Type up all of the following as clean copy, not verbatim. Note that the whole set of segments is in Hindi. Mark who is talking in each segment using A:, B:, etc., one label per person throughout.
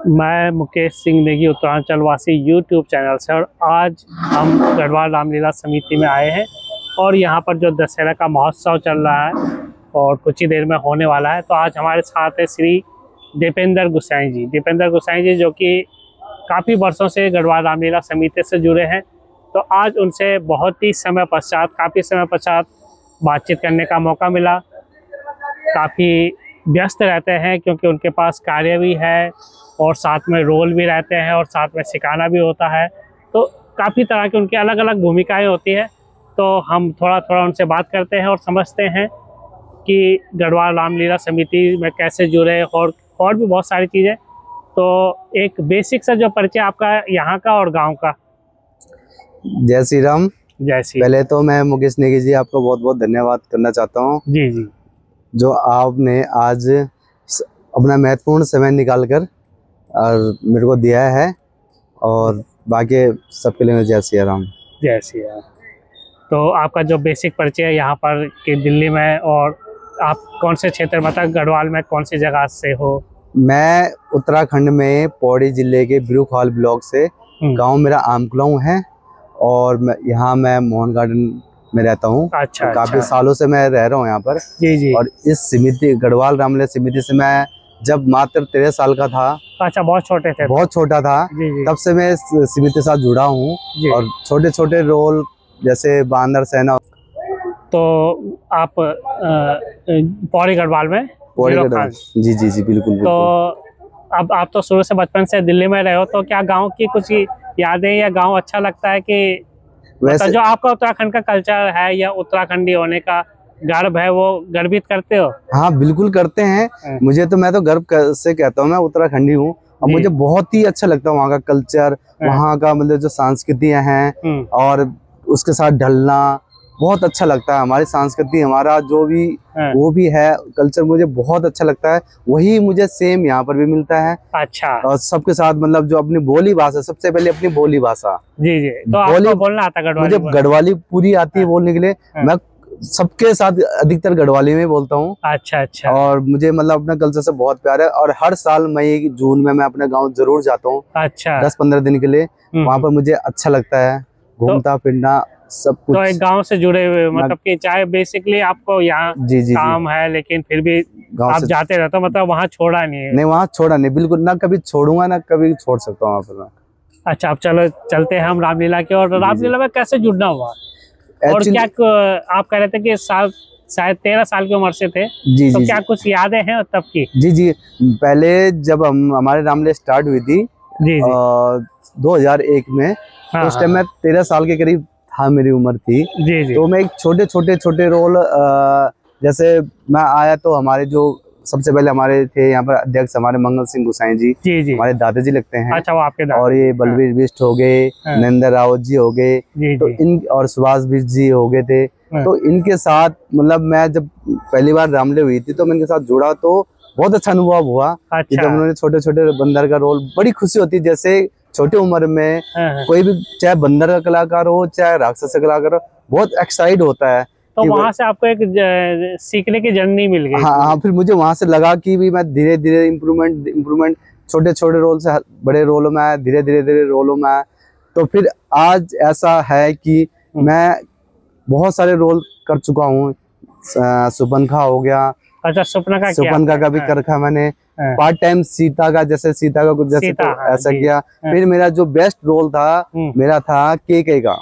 A: मैं मुकेश सिंह नेगी उत्तरांचल वासी यूट्यूब चैनल से, और आज हम गढ़वाल रामलीला समिति में आए हैं। और यहाँ पर जो दशहरा का महोत्सव चल रहा है और कुछ ही देर में होने वाला है, तो आज हमारे साथ है श्री दीपेंद्र गोसाई जी। दीपेंद्र गोसाई जी जो कि काफ़ी वर्षों से गढ़वाल रामलीला समिति से जुड़े हैं, तो आज उनसे बहुत ही काफ़ी समय पश्चात बातचीत करने का मौका मिला। काफ़ी व्यस्त रहते हैं क्योंकि उनके पास कार्य भी है और साथ में रोल भी रहते हैं और साथ में सिखाना भी होता है, तो काफ़ी तरह की उनकी अलग अलग भूमिकाएं होती है। तो हम थोड़ा थोड़ा उनसे बात करते हैं और समझते हैं कि गढ़वाल रामलीला समिति में कैसे जुड़े और भी बहुत सारी चीज़ें। तो एक बेसिक सा जो परिचय आपका यहाँ का और गांव का।
B: जय श्री राम।
A: जय श्री।
B: पहले तो मैं मुकेश नेगी जी आपको बहुत बहुत धन्यवाद करना चाहता हूँ
A: जी जी,
B: जो आपने आज अपना महत्वपूर्ण समय निकालकर और मेरे को दिया है, और बाकी सबके लिए जय श्री राम।
A: जय श्री राम। तो आपका जो बेसिक परिचय है यहाँ पर कि दिल्ली में, और आप कौन से क्षेत्र मतलब गढ़वाल में कौन सी जगह से हो?
B: मैं उत्तराखंड में पौड़ी जिले के बिरूखाल ब्लॉक से, गांव मेरा आमकुलाऊ है, और यहाँ मैं मोहन गार्डन में रहता हूँ।
A: अच्छा,
B: काफी सालों से मैं रह रहा हूँ यहाँ पर।
A: जी जी।
B: और इस समिति गढ़वाल रामलीला समिति से मैं जब मात्र 13 साल का था।
A: अच्छा, बहुत छोटे थे?
B: बहुत छोटा था।
A: जी जी।
B: तब से मैं इस समिति के साथ जुड़ा हूँ और छोटे छोटे रोल जैसे बांदर सेना।
A: तो आप पौड़ी गढ़वाल में?
B: जी जी जी, बिल्कुल।
A: तो अब आप तो शुरू से बचपन से दिल्ली में रहे हो, तो क्या गांव की कुछ यादें या गांव अच्छा लगता है कि वैसे जो आपका उत्तराखंड का कल्चर है या उत्तराखंडी होने का गर्व है, वो गर्वित करते हो?
B: हाँ बिल्कुल करते हैं। मैं तो गर्व से कहता हूँ मैं उत्तराखंडी हूँ, और मुझे बहुत ही अच्छा लगता है वहाँ का कल्चर, वहाँ का मतलब जो संस्कृतियाँ हैं और उसके साथ ढलना बहुत अच्छा लगता है। हमारी संस्कृति, हमारा जो भी वो भी है कल्चर, मुझे बहुत अच्छा लगता है। वही मुझे सेम यहाँ पर भी मिलता है।
A: अच्छा। और
B: सबके साथ मतलब जो अपनी बोली भाषा, सबसे पहले अपनी बोली भाषा।
A: जी जी। तो आपको बोलना आता गढ़वाली?
B: मुझे गढ़वाली पूरी आती है बोलने के लिए। मैं सबके साथ अधिकतर गढ़वाली में बोलता हूँ।
A: अच्छा अच्छा।
B: और मुझे मतलब अपने कल्चर से बहुत प्यार है, और हर साल मई जून में मैं अपने गाँव जरूर जाता हूँ। अच्छा। 10-15 दिन के लिए वहाँ पर मुझे अच्छा लगता है घूमता फिरना सब कुछ।
A: तो एक गांव से जुड़े हुए, मतलब कि चाहे बेसिकली आपको यहाँ काम है, लेकिन फिर भी आप जाते रहते हो, मतलब वहाँ छोड़ा नहीं है?
B: नहीं, वहाँ छोड़ा नहीं, बिल्कुल ना कभी छोड़ूंगा ना कभी छोड़ सकता हूँ वहाँ पर।
A: अच्छा, अब चलो चलते हैं हम रामलीला की। और रामलीला में कैसे जुड़ना हुआ, और क्या आप कह रहे थे कि शायद 13 साल की उम्र से थे?
B: जी
A: तो
B: जी,
A: क्या कुछ यादें हैं तब की?
B: जी जी, पहले जब हमारे रामलीला स्टार्ट हुई थी जी जी 2001 में, तो उस टाइम मैं 13 साल के करीब था, मेरी उम्र थी। जी जी। तो मैं एक छोटे रोल, जैसे मैं आया तो हमारे जो सबसे पहले हमारे थे यहाँ पर अध्यक्ष हमारे मंगल सिंह गोसाई जी, हमारे दादाजी लगते हैं।
A: अच्छा, वो आपके दादा? और
B: ये बलवीर बिष्ट हो गए, नरेंद्र रावत जी हो गए, तो इन और सुभाष बिष्ट जी हो गए थे। तो इनके साथ मतलब मैं जब पहली बार रामलीला हुई थी तो मैं इनके साथ जुड़ा, तो बहुत अच्छा अनुभव हुआ। जब उन्होंने छोटे छोटे बंदर का रोल, बड़ी खुशी होती है जैसे छोटी उम्र में कोई भी, चाहे बंदर का कलाकार हो चाहे राक्षस का कलाकार हो, बहुत एक्साइट होता है।
A: तो वहाँ से आपको एक सीखने की जर्नी मिल गई?
B: हाँ, फिर मुझे वहाँ से लगा कि भी मैं धीरे धीरे इम्प्रूवमेंट छोटे छोटे रोल से बड़े रोलों में आया, धीरे धीरे रोलों में आया। तो फिर आज ऐसा है कि मैं बहुत सारे रोल कर चुका हूँ। सुपनखा हो गया।
A: अच्छा,
B: सुपनखा का भी कर रखा मैंने। पार्ट टाइम सीता का, जैसे सीता का कुछ जैसे तो ऐसा किया। फिर मेरा जो बेस्ट रोल था मेरा था केके का।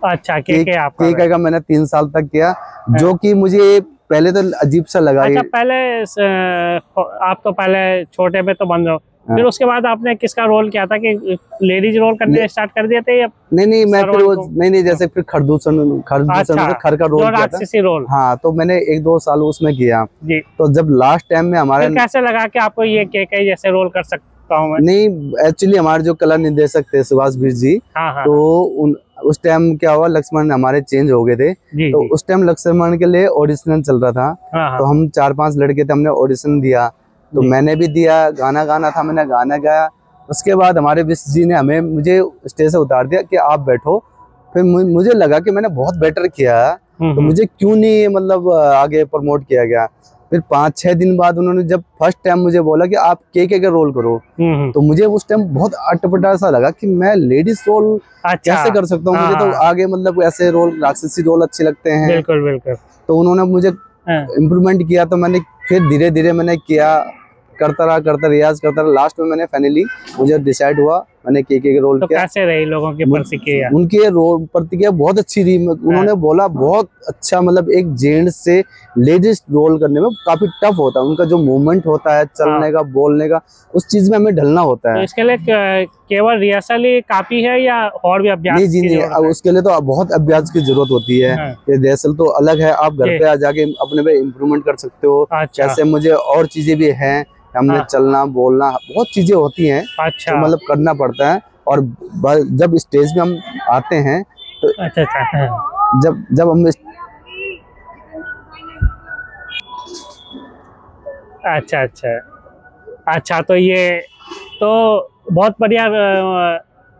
A: अच्छा, केके
B: का मैंने 3 साल तक किया, जो कि मुझे पहले तो अजीब सा लगा।
A: अच्छा, आप तो पहले छोटे में तो बन रहे हो, फिर उसके बाद आपने किसका रोल किया था कि लेडीज रोल करने स्टार्ट कर दिए थे या?
B: नहीं, मैं फिर नहीं, जैसे फिर खरदूषण
A: अच्छा,
B: खर का रोल किया था। रोल। हाँ, तो मैंने 1-2 साल उसमें किया जी। तो जब लास्ट टाइम में हमारे
A: कैसे लगा कि आपको ये केके जैसे रोल कर सकता हूँ मैं?
B: नहीं, एक्चुअली हमारे जो कला निर्देशक थे सुभाष बिष्ट जी, तो उस टाइम क्या हुआ, लक्ष्मण हमारे चेंज हो गए थे। तो उस टाइम लक्ष्मण के लिए ऑडिशन चल रहा था। तो हम 4-5 लड़के थे, हमने ऑडिशन दिया। तो मैंने भी दिया, गाना था, मैंने गाना गाया। उसके बाद हमारे बिष्ट जी ने मुझे स्टेज से उतार दिया कि आप बैठो। फिर मुझे लगा कि मैंने बहुत बेटर किया, तो मुझे क्यों नहीं मतलब आगे प्रमोट किया गया। फिर 5-6 दिन बाद उन्होंने जब फर्स्ट टाइम मुझे बोला कि आप के रोल करो, तो मुझे उस टाइम बहुत अटपटा सा लगा कि मैं लेडीज रोल कैसे कर सकता हूँ। मुझे तो आगे मतलब ऐसे रोल, राक्षसी रोल अच्छे लगते हैं।
A: बिल्कुल बिल्कुल।
B: तो उन्होंने मुझे इम्प्रूवमेंट किया, तो मैंने फिर धीरे धीरे मैंने किया, करता रियाज करता रहा। लास्ट में मैंने फाइनली मुझे डिसाइड हुआ, मैंने के रोल
A: तो
B: किया।
A: कैसे रही लोगों की प्रतिक्रिया?
B: उनके रोल प्रतिक्रिया बहुत अच्छी रही। उन्होंने बोला बहुत अच्छा, मतलब एक जेंट्स से लेडीज रोल करने में काफी टफ होता है। उनका जो मूवमेंट होता है, चलने का, बोलने का, उस चीज में हमें ढलना होता है।
A: तो इसके लिए केवल रिहर्सल ही काफी है या और भी अभ्यास?
B: नहीं जी नहीं, उसके लिए तो बहुत अभ्यास की जरूरत होती है। ये रिहर्सल तो अलग है, आप घर पे आ जाके अपने पे इम्प्रूवमेंट कर सकते हो। जैसे मुझे और चीजें भी हैं, हमने चलना, बोलना, बहुत चीजें होती हैं तो मतलब करना पड़ता है। और जब स्टेज में हम आते हैं तो जब हम
A: अच्छा, तो ये तो बहुत बढ़िया।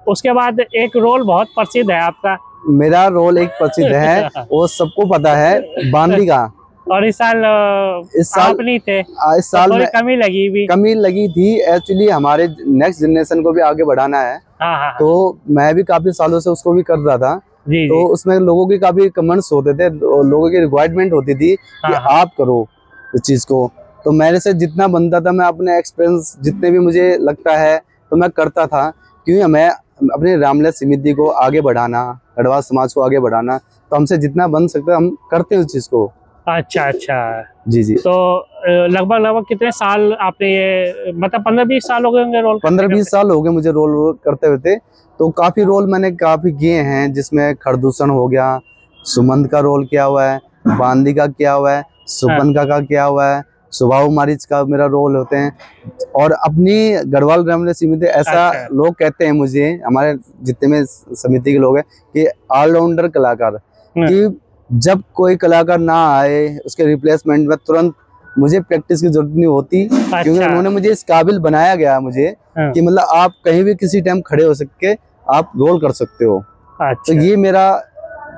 A: उसके बाद एक रोल बहुत प्रसिद्ध है आपका।
B: मेरा रोल एक प्रसिद्ध है, वो सबको पता है, बांदी का।
A: और इस साल आप नहीं थे,
B: इस साल
A: तो कमी
B: लगी थी। एक्चुअली हमारे नेक्स्ट जनरेशन को भी आगे बढ़ाना है। तो मैं भी काफी सालों से उसको भी कर रहा था। तो उसमें लोगों की काफी कमेंट्स होते थे, लोगों की रिक्वायरमेंट होती थी कि आप करो इस चीज को। तो मेरे से जितना बनता था, मैं अपने एक्सपीरियंस जितने भी मुझे लगता है तो मैं करता था, क्योंकि मैं अपने रामलीला समिति को आगे बढ़ाना, गढ़वाल समाज को आगे बढ़ाना, तो हमसे जितना बन सकता है हम करते हैं उस चीज को।
A: अच्छा
B: जी।
A: तो लगभग कितने साल आपने ये, मतलब 15-20 साल हो गए होंगे रोल?
B: 15-20 साल हो गए मुझे रोल करते हुए। तो काफी रोल मैंने काफी किए हैं, जिसमें खरदूषण हो गया, सुमंत का रोल किया हुआ है, बांदी का किया हुआ है, सुपनका का किया हुआ है, सुभाव मारिच का मेरा रोल होते हैं। और अपनी गढ़वाल रामलीला समिति ऐसा लोग कहते हैं मुझे, हमारे जितने में समिति के लोग हैं, कि ऑलराउंडर कलाकार, कि जब कोई कलाकार ना आए उसके रिप्लेसमेंट में तुरंत मुझे प्रैक्टिस की जरूरत नहीं होती। क्योंकि उन्होंने मुझे इस काबिल बनाया गया मुझे कि मतलब आप कहीं भी किसी टाइम खड़े हो सकते, आप रोल कर सकते हो। तो ये मेरा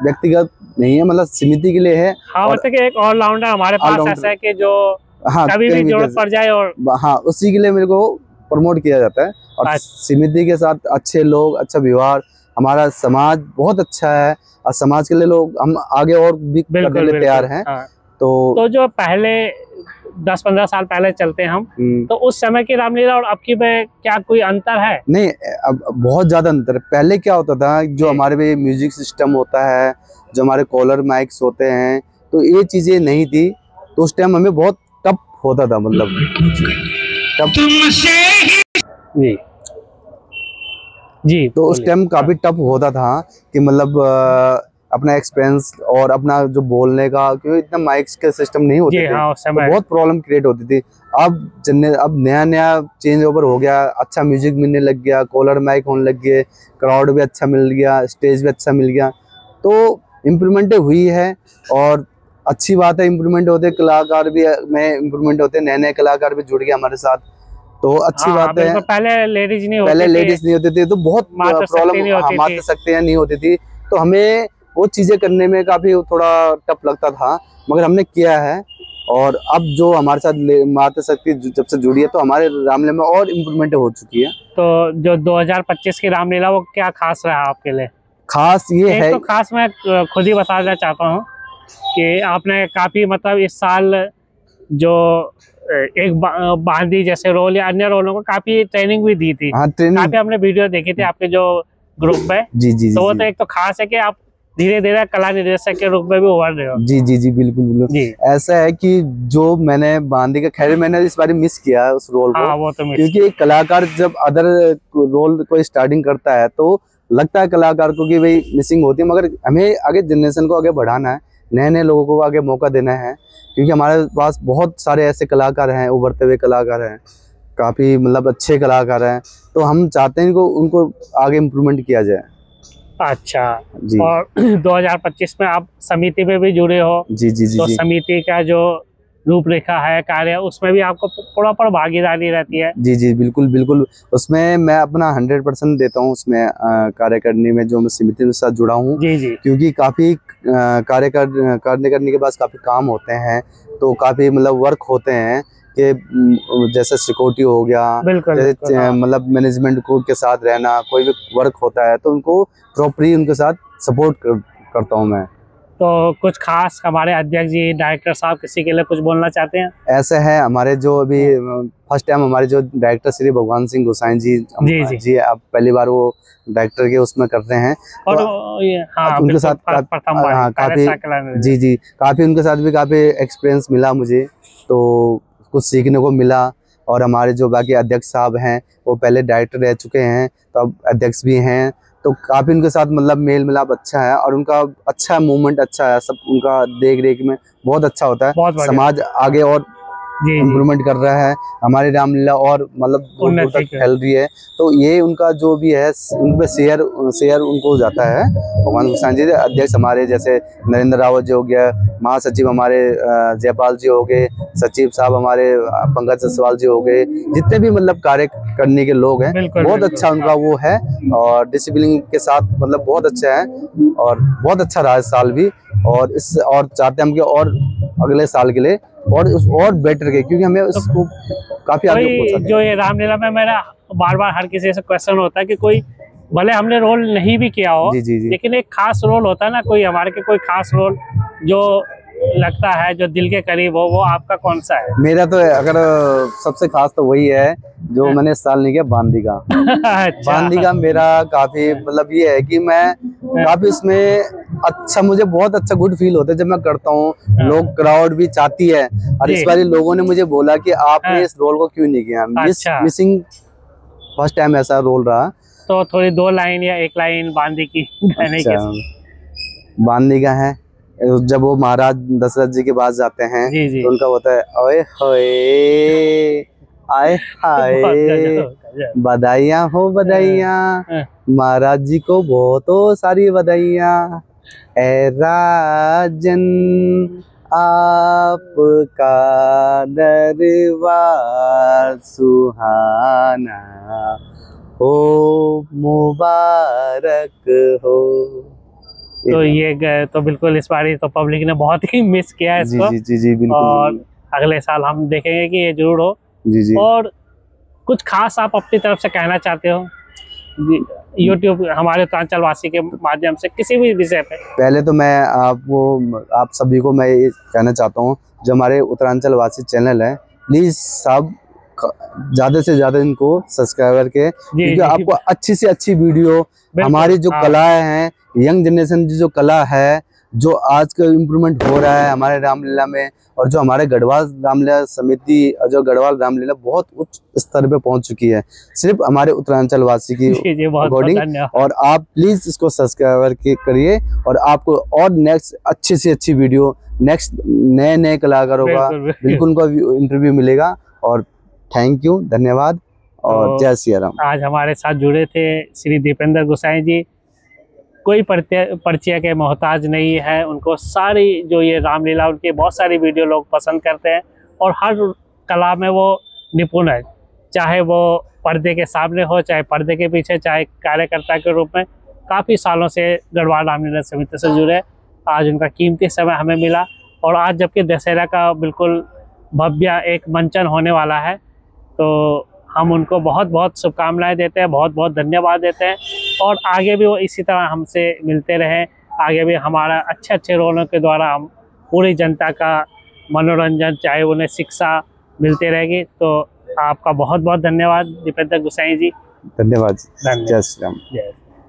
B: व्यक्तिगत नहीं है, मतलब समिति के लिए है।
A: मतलब कि एक ऑलराउंडर हमारे पास ऐसा है कि जो कभी भी जरूरत पड़ जाए, और
B: उसी के लिए मेरे को प्रमोट किया जाता है। और समिति के साथ अच्छे लोग, अच्छा व्यवहार, हमारा समाज बहुत अच्छा है, और समाज के लिए लोग हम आगे और भी करने के लिए तैयार हैं। तो जो
A: पहले 10-15 साल पहले चलते हैं हम, तो उस समय की रामलीला और अब की में क्या कोई अंतर है?
B: नहीं, अब बहुत ज्यादा अंतर है। पहले क्या होता था, जो हमारे में म्यूजिक सिस्टम होता है, जो हमारे कॉलर माइक्स होते हैं, तो ये चीजें नहीं थी। तो उस टाइम हमें बहुत टफ होता था, मतलब जी। तो उस टाइम काफी टफ होता था कि मतलब अपना एक्सपेंस और अपना जो बोलने का, क्योंकि इतना माइक्स के सिस्टम नहीं होते थे, तो बहुत प्रॉब्लम क्रिएट होती थी। अब नया चेंज ओवर हो गया, अच्छा म्यूजिक मिलने लग गया, कॉलर माइक होने लग गए, क्राउड भी अच्छा मिल गया, स्टेज भी अच्छा मिल गया। तो इम्प्रूवमेंट हुई है, और अच्छी बात है, इम्प्रूवमेंट होते, कलाकार भी में इम्प्रूवमेंट होते, नए कलाकार भी जुड़ गए हमारे साथ, तो अच्छी बात है।
A: पहले लेडीज नहीं
B: होती थी, तो बहुत प्रॉब्लम, मार सकते हैं नहीं होती थी, तो हमें वो चीजें करने में काफी थोड़ा टफ लगता था, मगर हमने किया है। और अब जो हमारे साथ मातृ शक्ति जब से जुड़ी है, तो हमारे रामलीला में और इम्प्रूवमेंट हो चुकी है।
A: तो जो 2025 की रामलीला, वो क्या खास रहा आपके लिए?
B: खास ये है,
A: तो खास मैं खुद ही बताना चाहता हूँ कि आपने काफी, मतलब इस साल जो एक बांदी जैसे रोल या अन्य रोलों को काफी ट्रेनिंग भी दी थी। काफी हमने वीडियो देखी थी आपके जो ग्रुप में।
B: जी।
A: तो वो तो एक तो खास है कि आप धीरे धीरे कला निर्देशक के रूप में भी उभर रहे हो।
B: जी बिल्कुल। ऐसा है कि जो मैंने बांदी का, खैर मैंने इस बार मिस किया है उस रोल को।
A: वो तो
B: क्योंकि एक कलाकार जब अदर रोल को स्टार्टिंग करता है, तो लगता है कलाकार को कि भाई मिसिंग होती है, मगर हमें आगे जनरेशन को आगे बढ़ाना है, नए लोगों को आगे मौका देना है। क्योंकि हमारे पास बहुत सारे ऐसे कलाकार हैं, उभरते हुए कलाकार हैं, काफी मतलब अच्छे कलाकार हैं, तो हम चाहते हैं उनको आगे इम्प्रूवमेंट किया जाए।
A: अच्छा जी। और 2025 में आप समिति में भी जुड़े हो। जी। तो समिति का जो रूपरेखा है कार्य, उसमें भी आपको प्रॉपर भागीदारी रहती है?
B: जी जी बिल्कुल बिल्कुल, उसमें मैं अपना 100% देता हूँ उसमें कार्य करने में, जो मैं समिति के साथ जुड़ा हूँ।
A: जी जी।
B: क्योंकि काफ़ी कार्य करने के बाद काफ़ी काम होते हैं, तो काफ़ी मतलब वर्क होते हैं कि जैसे सिक्योरिटी हो गया, जैसे
A: हाँ।
B: मतलब मैनेजमेंट को के साथ रहना, कोई भी वर्क होता है तो उनको प्रॉपरली उनके साथ सपोर्ट करता हूँ मैं।
A: तो कुछ खास हमारे अध्यक्ष जी, डायरेक्टर साहब किसी के लिए कुछ बोलना चाहते हैं?
B: ऐसे है हमारे जो अभी फर्स्ट टाइम हमारे जो डायरेक्टर श्री भगवान सिंह गोसाई जी जी अब पहली बार वो डायरेक्टर के उसमें करते हैं,
A: और
B: तो
A: हाँ,
B: उनके साथ
A: प्रथम बार
B: काफी जी जी काफी उनके साथ भी काफी एक्सपीरियंस मिला मुझे, तो कुछ सीखने को मिला। और हमारे जो बाकी अध्यक्ष साहब हैं वो पहले डायरेक्टर रह चुके हैं, तो अब अध्यक्ष भी हैं, तो काफ़ी उनके साथ मतलब मेल मिलाप अच्छा है, और उनका अच्छा मूवमेंट अच्छा है, सब उनका देख रेख में बहुत अच्छा होता है। समाज आगे और इम्प्रूवमेंट कर रहा है, हमारी रामलीला और मतलब दूर तक फैल रही है। तो ये उनका जो भी है उनपे शेयर उनको जाता है भगवान गोसाई जी। अध्यक्ष हमारे जैसे नरेंद्र रावत जी हो गया, महासचिव हमारे जयपाल जी हो गए, सचिव साहब हमारे पंकज जसवाल जी हो गए, जितने भी मतलब कार्य करने के लोग हैं बहुत अच्छा उनका वो है, और डिसिप्लिन के साथ मतलब बहुत अच्छा है, और बहुत अच्छा रहा इस साल भी, और चाहते हैं हम कि और अगले साल के लिए और बेटर के, क्योंकि हमें उसको काफी आगे पहुंचा।
A: जो ये रामलीला में मेरा बार बार हर किसी से क्वेश्चन होता है कि कोई भले हमने रोल नहीं भी किया हो,
B: जी।
A: लेकिन एक खास रोल होता है ना, कोई हमारे के कोई खास रोल जो लगता है जो दिल के करीब हो, वो आपका कौन सा है?
B: मेरा तो अगर सबसे खास तो वही है जो मैंने इस साल नहीं किया, बांदी का।
A: अच्छा।
B: बांदी का मेरा काफी मतलब ये है कि मैं काफी इसमें अच्छा, मुझे बहुत अच्छा गुड फील होता है जब मैं करता हूँ। लोग क्राउड भी चाहती है, और इस बार लोगों ने मुझे बोला कि आपने इस रोल को क्यों नहीं किया। मिसिंग फर्स्ट टाइम ऐसा रोल रहा।
A: तो थोड़ी 2 लाइन या 1 लाइन बांदी की गाने की।
B: बांदी का है, जब वो महाराज दशरथ जी के पास जाते हैं तो उनका होता है, ओए होए आए हाय बधाइयाँ हो बधाइयाँ, महाराज जी को बहुतों सारी बधाइयाँ, ए राजन आपका दरबार सुहाना हो, मुबारक हो।
A: तो ये तो बिल्कुल इस बार तो पब्लिक ने बहुत ही मिस किया है इसको।
B: जी बिल्कुल।
A: और अगले साल हम देखेंगे कि ये जरूर हो।
B: जी। और
A: कुछ खास आप अपनी तरफ से कहना चाहते हो YouTube हमारे उत्तरांचल वासी के माध्यम से किसी भी विषय पे? पहले तो मैं
B: आप सभी को मैं ये कहना चाहता हूँ, जो हमारे उत्तरांचल वासी चैनल है, प्लीज सब ज्यादा से ज्यादा इनको सब्सक्राइब करके, क्योंकि आपको अच्छी से अच्छी वीडियो, हमारी जो कलाएं हैं, यंग जनरेशन की जो कला है, जो आज का इम्प्रूवमेंट हो रहा है हमारे रामलीला में, और जो हमारे गढ़वाल रामलीला समिति और जो गढ़वाल रामलीला बहुत उच्च स्तर पे पहुंच चुकी है, सिर्फ हमारे उत्तरांचल वासी की अकॉर्डिंग। और आप प्लीज इसको सब्सक्राइब करिए, और आपको और नेक्स्ट अच्छी से अच्छी वीडियो, नेक्स्ट नए कलाकारों का बिल्कुल उनका इंटरव्यू मिलेगा। और थैंक यू, धन्यवाद, और जय सिया राम।
A: आज हमारे साथ जुड़े थे श्री दीपेंद्र गोसाई जी। कोई परिचय के मोहताज नहीं है, उनको सारी जो ये रामलीला, उनकी बहुत सारी वीडियो लोग पसंद करते हैं, और हर कला में वो निपुण है, चाहे वो पर्दे के सामने हो, चाहे पर्दे के पीछे, चाहे कार्यकर्ता के रूप में। काफ़ी सालों से गढ़वाल रामलीला समिति से जुड़े, आज उनका कीमती समय हमें मिला। और आज जबकि दशहरा का बिल्कुल भव्य एक मंचन होने वाला है, तो हम उनको बहुत बहुत शुभकामनाएं देते हैं, बहुत बहुत धन्यवाद देते हैं, और आगे भी वो इसी तरह हमसे मिलते रहें। आगे भी हमारा अच्छे रोलों के द्वारा हम पूरी जनता का मनोरंजन, चाहे उन्हें शिक्षा मिलती रहेगी। तो आपका बहुत बहुत धन्यवाद दीपेंद्र गोसाई जी।
B: धन्यवाद। जय श्री राम।